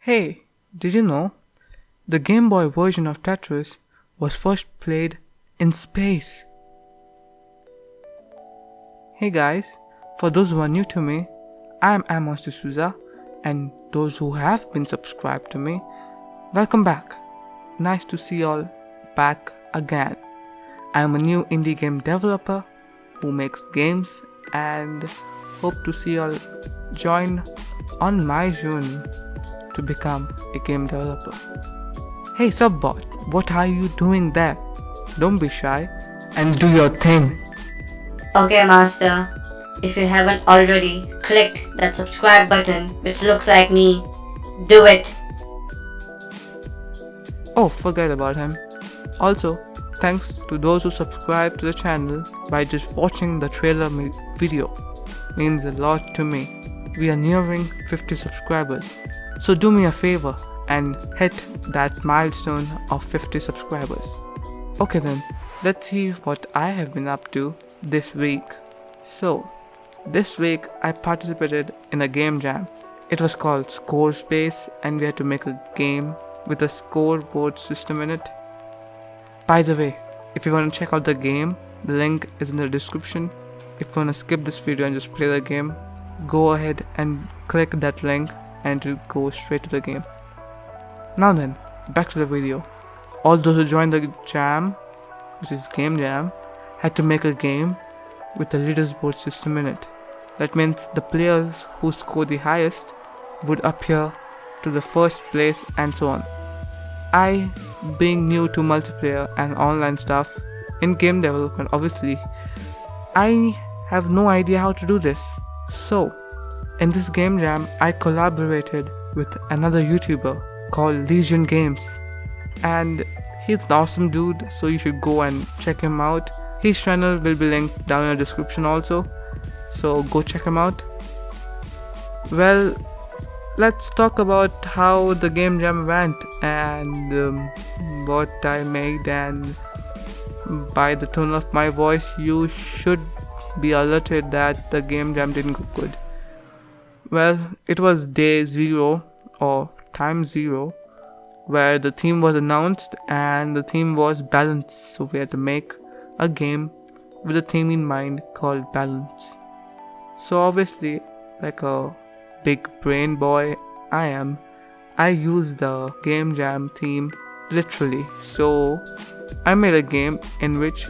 Hey, did you know the Game Boy version of Tetris was first played in space? Hey guys, for those who are new to me, I am Amos Dsouza, and those who have been subscribed to me, welcome back. Nice to see y'all back again. I am a new indie game developer who makes games and hope to see y'all join on my journey to become a game developer. Hey subbot, what are you doing there? Don't be shy and do your thing. Okay, Master. If you haven't already clicked that subscribe button, which looks like me, do it. Oh, forget about him. Also, thanks to those who subscribe to the channel by just watching the trailer video. Means a lot to me. We are nearing 50 subscribers. So do me a favor and hit that milestone of 50 subscribers. Okay then, let's see what I have been up to this week. So, this week I participated in a game jam. It was called Score Space and we had to make a game with a scoreboard system in it. By the way, if you want to check out the game, the link is in the description. If you want to skip this video and just play the game, go ahead and click that link and to go straight to the game. Now then, back to the video. All those who joined the jam, which is Game Jam, had to make a game with a leaderboard system in it. That means the players who score the highest would appear to the first place and so on. I, being new to multiplayer and online stuff in game development, obviously, I have no idea how to do this. So, in this game jam, I collaborated with another YouTuber called LegionGames, and he's an awesome dude, so you should go and check him out. His channel will be linked down in the description also, so go check him out. Well, let's talk about how the game jam went and what I made, and by the tone of my voice you should be alerted that the game jam didn't go good. Well, it was day 0 or time 0 where the theme was announced and the theme was balance, so we had to make a game with a theme in mind called balance. So obviously, like a big brain boy I used the game jam theme literally. So I made a game in which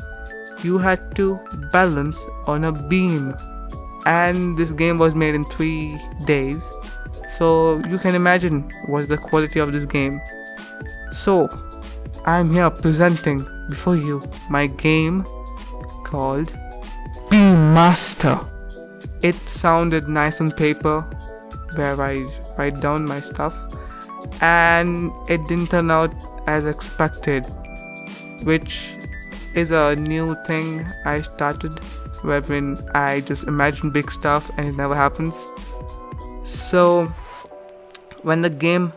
you had to balance on a beam, and this game was made in 3 days, so you can imagine what's the quality of this game. So I'm here presenting before you my game called Beam Master. It sounded nice on paper where I write down my stuff, and it didn't turn out as expected, which is a new thing I started, wherein I just imagine big stuff and it never happens. So when the game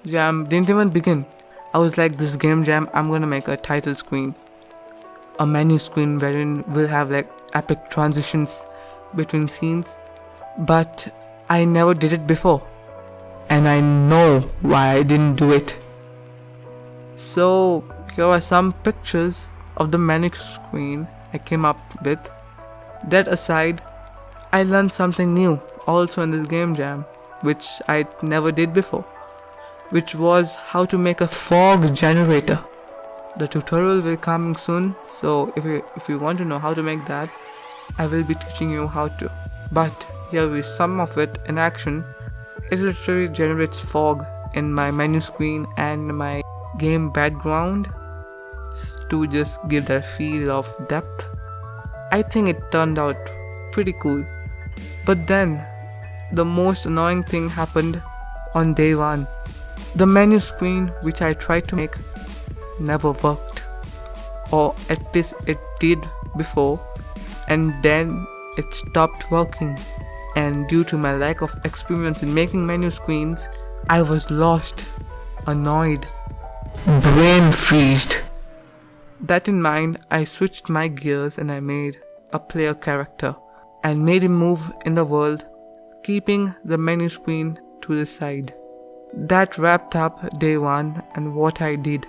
jam didn't even begin, I was like, this game jam, I'm gonna make a title screen, a menu screen wherein we'll have like epic transitions between scenes, but I never did it before, and I know why I didn't do it. So here are some pictures of the menu screen I came up with. That aside, I learned something new also in this game jam, which I never did before, which was how to make a fog generator. The tutorial will come soon, so if you want to know how to make that, I will be teaching you how to. But here is some of it in action. It literally generates fog in my menu screen and my game background to just give that feel of depth. I think it turned out pretty cool. But then, the most annoying thing happened on day 1. The menu screen which I tried to make never worked, or at least it did before, and then it stopped working, and due to my lack of experience in making menu screens, I was lost, annoyed, brain freezed. That in mind, I switched my gears and I made a player character and made him move in the world, keeping the menu screen to the side. That wrapped up day 1 and what I did.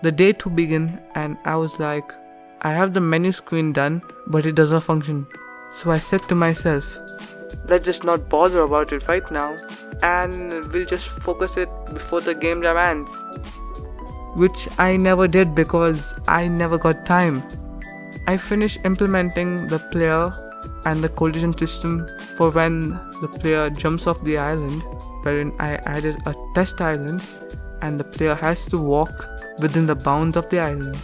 The day 2 began and I was like, I have the menu screen done, but it doesn't function. So I said to myself, let's just not bother about it right now and we'll just focus it before the game jam ends. Which I never did because I never got time. I finished implementing the player and the collision system for when the player jumps off the island, wherein I added a test island and the player has to walk within the bounds of the island.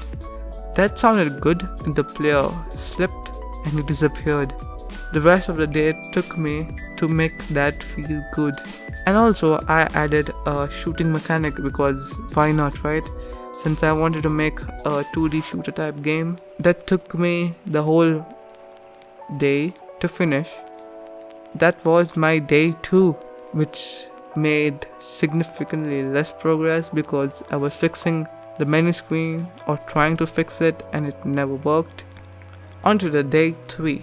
That sounded good and the player slipped and he disappeared. The rest of the day took me to make that feel good. And also I added a shooting mechanic because why not, right? Since I wanted to make a 2D shooter type game. That took me the whole day to finish. That was my day 2, which made significantly less progress because I was fixing the menu screen or trying to fix it and it never worked. On to the day 3.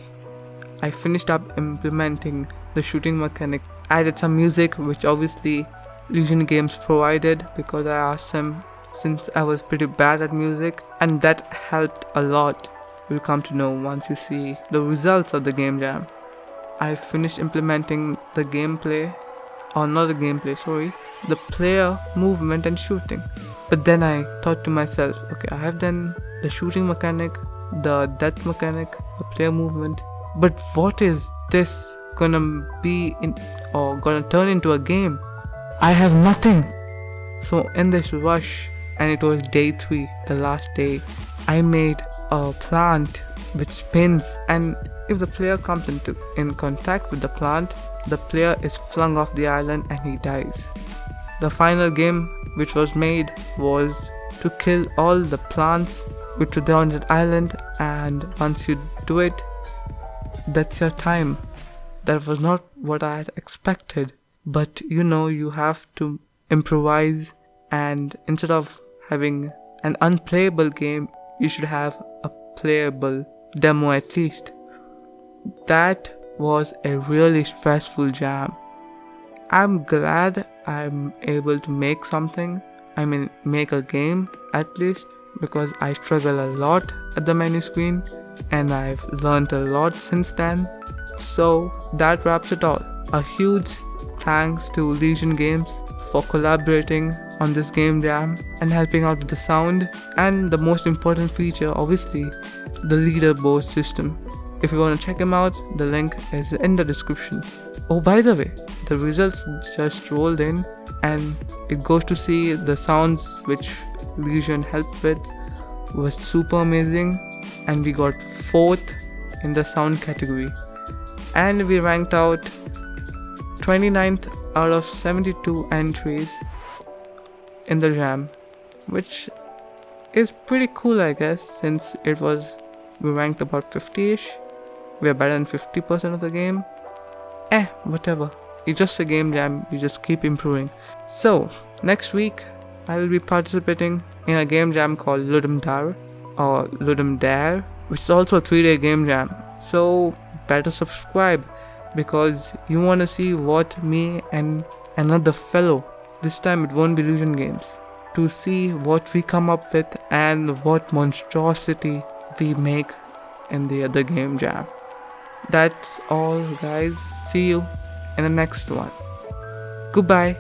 I finished up implementing the shooting mechanic, added some music which obviously LegionGames provided because I asked them since I was pretty bad at music, and that helped a lot. You'll come to know once you see the results of the game jam. I finished implementing the gameplay, or not the gameplay, sorry, the player movement and shooting. But then I thought to myself, okay, I have done the shooting mechanic, the death mechanic, the player movement, but what is this gonna be in or gonna turn into a game? I have nothing. So in this rush, and it was day 3, the last day, I made a plant which spins, and if the player comes in contact with the plant, the player is flung off the island and he dies. The final game which was made was to kill all the plants which were there on that island, and once you do it, that's your time. That was not what I had expected, but you have to improvise, and instead of having an unplayable game, you should have a playable demo at least. That was a really stressful jam. I'm glad I'm able to make something, make a game at least, because I struggle a lot at the menu screen and I've learned a lot since then. So that wraps it all. A huge thanks to LegionGames for collaborating on this game jam and helping out with the sound, and the most important feature, obviously, the leaderboard system. If you want to check them out, the link is in the description. Oh, by the way, the results just rolled in and it goes to see the sounds which Legion helped with was super amazing, and we got 4th in the sound category, and we ranked out 29th out of 72 entries in the jam, which is pretty cool, I guess, since we ranked about 50ish. We are better than 50% of the game. Whatever. It's just a game jam, we just keep improving. So, next week, I will be participating in a game jam called Ludum Dare, which is also a 3-day game jam. So, better subscribe, because you want to see what me and another fellow, this time it won't be LegionGames, to see what we come up with and what monstrosity we make in the other game jam. That's all, guys. See you in the next one. Goodbye.